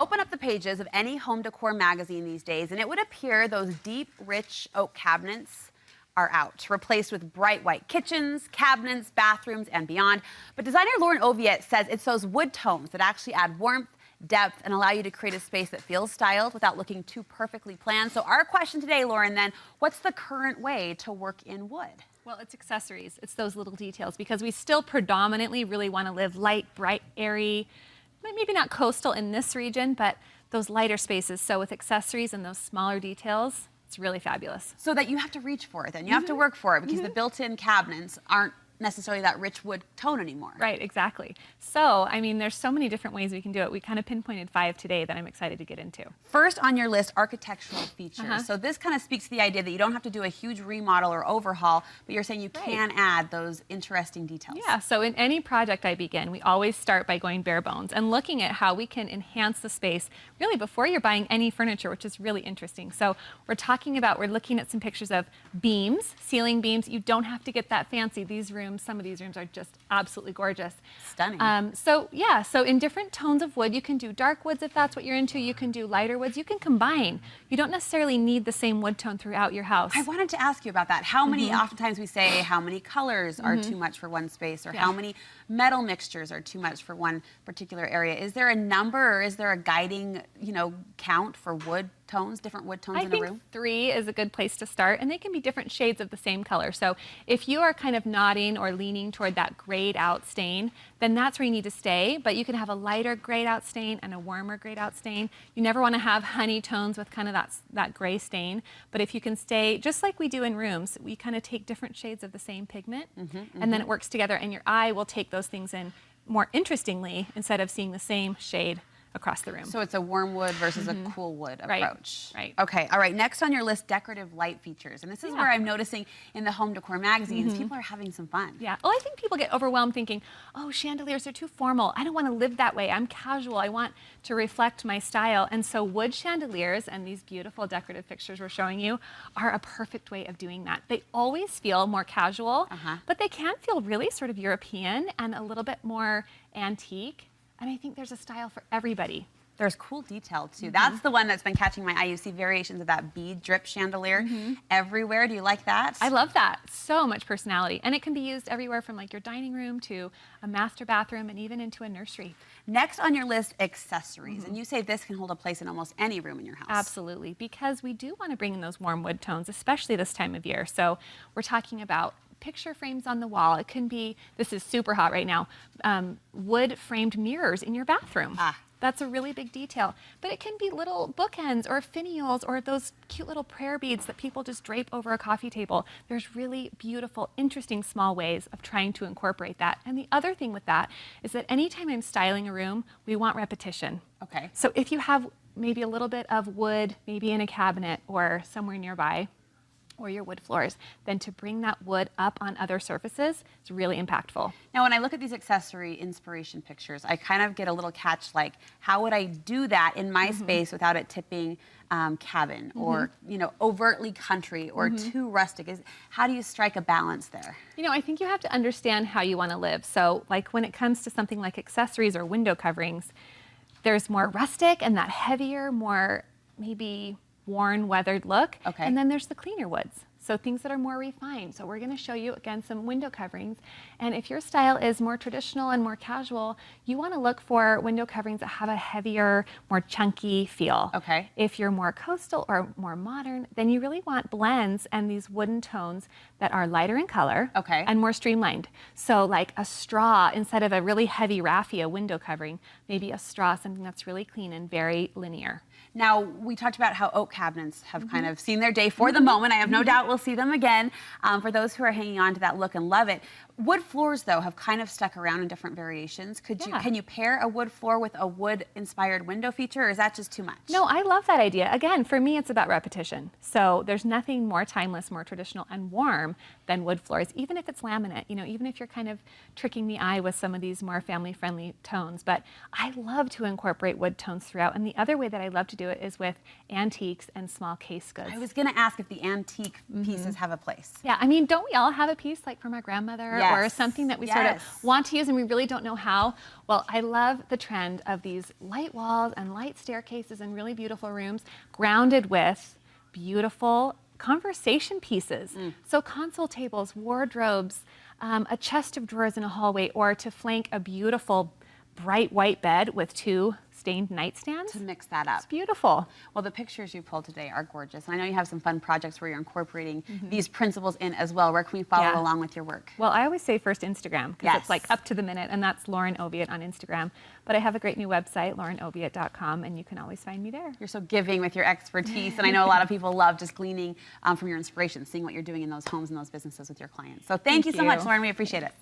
Open up the pages of any home decor magazine these days, and it would appear those deep, rich oak cabinets are out, replaced with bright white kitchens, cabinets, bathrooms, and beyond. But designer Lauren Oviatt says it's those wood tones that actually add warmth, depth, and allow you to create a space that feels styled without looking too perfectly planned. So our question today, Lauren, then, what's the current way to work in wood? Well, it's accessories. It's those little details, because we still predominantly really want to live light, bright, airy, maybe not coastal in this region, but those lighter spaces. So with accessories and those smaller details, it's really fabulous. So that you have to reach for it then. You have to work for it, because the built-in cabinets aren't necessarily that rich wood tone anymore. Right, exactly. So, I mean, there's so many different ways we can do it. We kind of pinpointed 5 today that I'm excited to get into. First on your list, architectural features. So this kind of speaks to the idea that you don't have to do a huge remodel or overhaul, but you're saying you can add those interesting details. Yeah, so in any project I begin, we always start by going bare bones and looking at how we can enhance the space really before you're buying any furniture, which is really interesting. So we're looking at some pictures of beams, ceiling beams. You don't have to get that fancy. Some of these rooms are just absolutely gorgeous. Stunning. So in different tones of wood, you can do dark woods if that's what you're into. You can do lighter woods. You can combine. You don't necessarily need the same wood tone throughout your house. I wanted to ask you about that. How many, oftentimes we say how many colors are too much for one space, or how many metal mixtures are too much for one particular area. Is there a number, or is there a guiding, count for wood tones, different wood tones in a room? I think 3 is a good place to start, and they can be different shades of the same color. So if you are kind of nodding or leaning toward that grayed out stain, then that's where you need to stay. But you can have a lighter grayed out stain and a warmer grayed out stain. You never want to have honey tones with kind of that gray stain. But if you can stay, just like we do in rooms, we kind of take different shades of the same pigment, and then it works together, and your eye will take those things in more interestingly instead of seeing the same shade across the room. So it's a warm wood versus a cool wood approach. Right. Okay, all right. Next on your list, decorative light features. And this is where I'm noticing in the home decor magazines, people are having some fun. Yeah. Well, I think people get overwhelmed thinking, oh, chandeliers are too formal. I don't want to live that way. I'm casual. I want to reflect my style. And so wood chandeliers and these beautiful decorative fixtures we're showing you are a perfect way of doing that. They always feel more casual, but they can feel really sort of European and a little bit more antique. And I think there's a style for everybody. There's cool detail too. That's the one that's been catching my eye. You see variations of that bead drip chandelier everywhere. Do you like that? I love that. So much personality. And it can be used everywhere from like your dining room to a master bathroom and even into a nursery. Next on your list, accessories. And you say this can hold a place in almost any room in your house. Absolutely. Because we do want to bring in those warm wood tones, especially this time of year. So we're talking about picture frames on the wall. It can be, this is super hot right now, wood framed mirrors in your bathroom. That's a really big detail. But it can be little bookends or finials or those cute little prayer beads that people just drape over a coffee table. There's really beautiful, interesting small ways of trying to incorporate that. And the other thing with that is that anytime I'm styling a room, we want repetition. Okay. So if you have maybe a little bit of wood, maybe in a cabinet or somewhere nearby, or your wood floors, then to bring that wood up on other surfaces is really impactful. Now, when I look at these accessory inspiration pictures, I kind of get a little catch, like, how would I do that in my space without it tipping cabin or, overtly country or too rustic? How do you strike a balance there? I think you have to understand how you want to live. So, like, when it comes to something like accessories or window coverings, there's more rustic and that heavier, more maybe worn, weathered look. Okay. And then there's the cleaner woods. So things that are more refined. So we're going to show you, again, some window coverings. And if your style is more traditional and more casual, you want to look for window coverings that have a heavier, more chunky feel. Okay. If you're more coastal or more modern, then you really want blends and these wooden tones that are lighter in color and more streamlined. So like a straw, instead of a really heavy raffia window covering, maybe a straw, something that's really clean and very linear. Now, we talked about how oak cabinets have kind of seen their day for the moment. I have no doubt we'll see them again for those who are hanging on to that look and love it. Wood floors, though, have kind of stuck around in different variations. Can you pair a wood floor with a wood-inspired window feature, or is that just too much? No, I love that idea. Again, for me, it's about repetition. So there's nothing more timeless, more traditional, and warm than wood floors, even if it's laminate, even if you're kind of tricking the eye with some of these more family-friendly tones. But I love to incorporate wood tones throughout, and the other way that I love to do it is with antiques and small case goods. I was going to ask if the antique pieces have a place. Yeah, I mean, don't we all have a piece like from our grandmother or something that we sort of want to use and we really don't know how. Well, I love the trend of these light walls and light staircases and really beautiful rooms grounded with beautiful conversation pieces. So console tables, wardrobes, a chest of drawers in a hallway, or to flank a beautiful bright white bed with 2 stained nightstands. To mix that up. It's beautiful. Well, the pictures you pulled today are gorgeous. And I know you have some fun projects where you're incorporating these principles in as well. Where can we follow along with your work? Well, I always say first Instagram, because it's like up to the minute, and that's Lauren Oviatt on Instagram. But I have a great new website, laurenoviatt.com, and you can always find me there. You're so giving with your expertise, and I know a lot of people love just gleaning from your inspiration, seeing what you're doing in those homes and those businesses with your clients. So thank you so much, Lauren. We appreciate it.